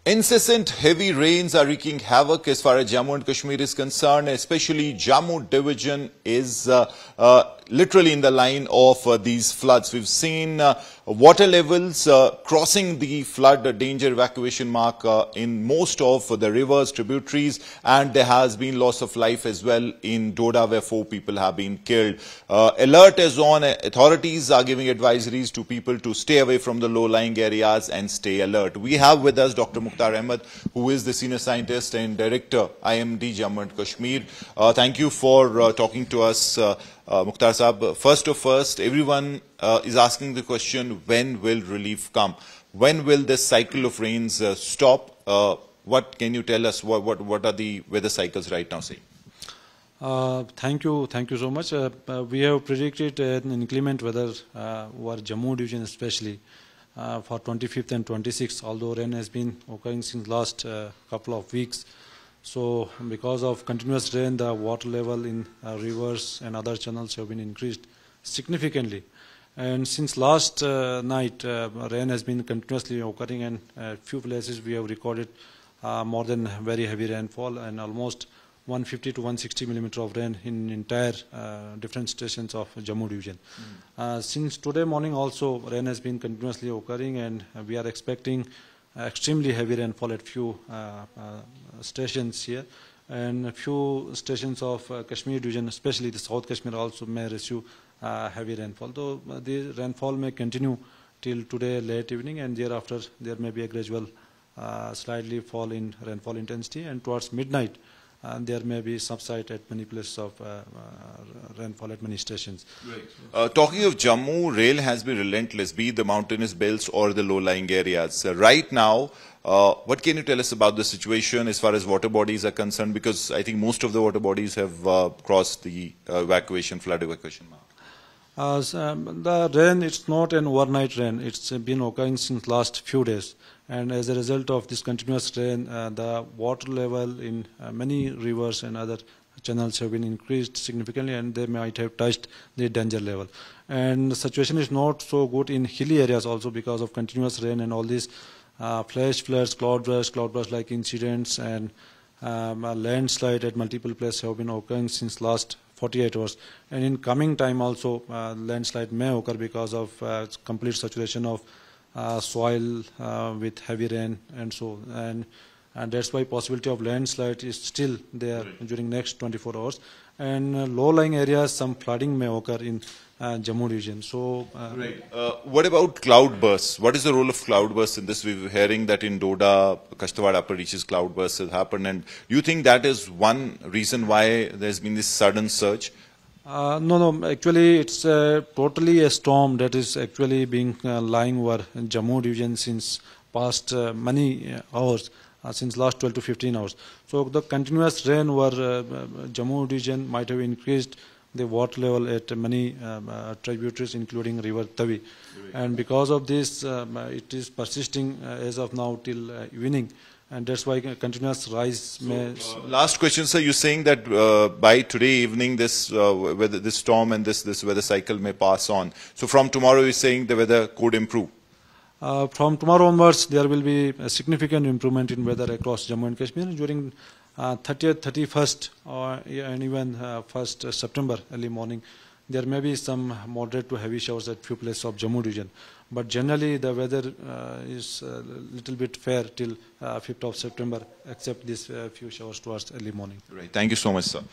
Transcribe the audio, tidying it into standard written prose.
Incessant heavy rains are wreaking havoc as far as Jammu and Kashmir is concerned. Especially Jammu division is literally in the line of these floods. We've seen water levels crossing the flood danger evacuation mark in most of the rivers, tributaries, and there has been loss of life as well in Doda, where 4 people have been killed. Alert is on. Authorities are giving advisories to people to stay away from the low-lying areas and stay alert. We have with us Dr. Mukhtar Ahmed, who is the Senior Scientist and Director, IMD Jammu and Kashmir. Thank you for talking to us, Mukhtar Saab. First, everyone is asking the question, when will relief come? When will this cycle of rains stop? What can you tell us? What are the weather cycles right now saying? Thank you so much. We have predicted an inclement weather over Jammu division especially for 25th and 26th, although rain has been occurring since last couple of weeks. So because of continuous rain, the water level in rivers and other channels have been increased significantly. And since last night, rain has been continuously occurring, and a few places we have recorded more than very heavy rainfall, and almost 150 to 160 millimeter of rain in entire different stations of Jammu division. Since today morning also, rain has been continuously occurring, and we are expecting extremely heavy rainfall at few stations here, and a few stations of Kashmir division, especially the South Kashmir, also may receive heavy rainfall. Though the rainfall may continue till today late evening, and thereafter there may be a gradual slightly fall in rainfall intensity, and towards midnight there may be subside at many places of rainfall at many stations. Right. Talking of Jammu, rail has been relentless, be it the mountainous belts or the low-lying areas. Right now, what can you tell us about the situation as far as water bodies are concerned? Because I think most of the water bodies have crossed the flood evacuation mark. The rain, it's not an overnight rain. It's been occurring since last few days. And as a result of this continuous rain, the water level in many rivers and other channels have been increased significantly, and they might have touched the danger level. And the situation is not so good in hilly areas also because of continuous rain and all these flash floods, cloud burst like incidents, and a landslide at multiple places have been occurring since last 48 hours. And in coming time also, landslide may occur because of complete saturation of soil with heavy rain and so, and that's why possibility of landslide is still there during next 24 hours. And low-lying areas, some flooding may occur in Jammu region. So, what about cloud bursts? What is the role of cloud bursts in this? We were hearing that in Doda, Kashtawad upper reaches, cloud bursts have happened, and do you think that is one reason why there's been this sudden surge? No. Actually, it's totally a storm that is actually being lying over Jammu division since past many hours, since last 12 to 15 hours. So the continuous rain over Jammu division might have increased the water level at many tributaries, including River Tavi. And because of this, it is persisting as of now till evening. And that's why continuous rise may... last question, sir. You're saying that by today evening, this weather, this storm and this weather cycle may pass on. So from tomorrow, you're saying the weather could improve? From tomorrow onwards, there will be a significant improvement in weather across Jammu and Kashmir during 30th, 31st, and even 1st September early morning. There may be some moderate to heavy showers at few places of Jammu region. But generally, the weather is a little bit fair till 5th of September, except these few showers towards early morning. Right. Thank you so much, sir.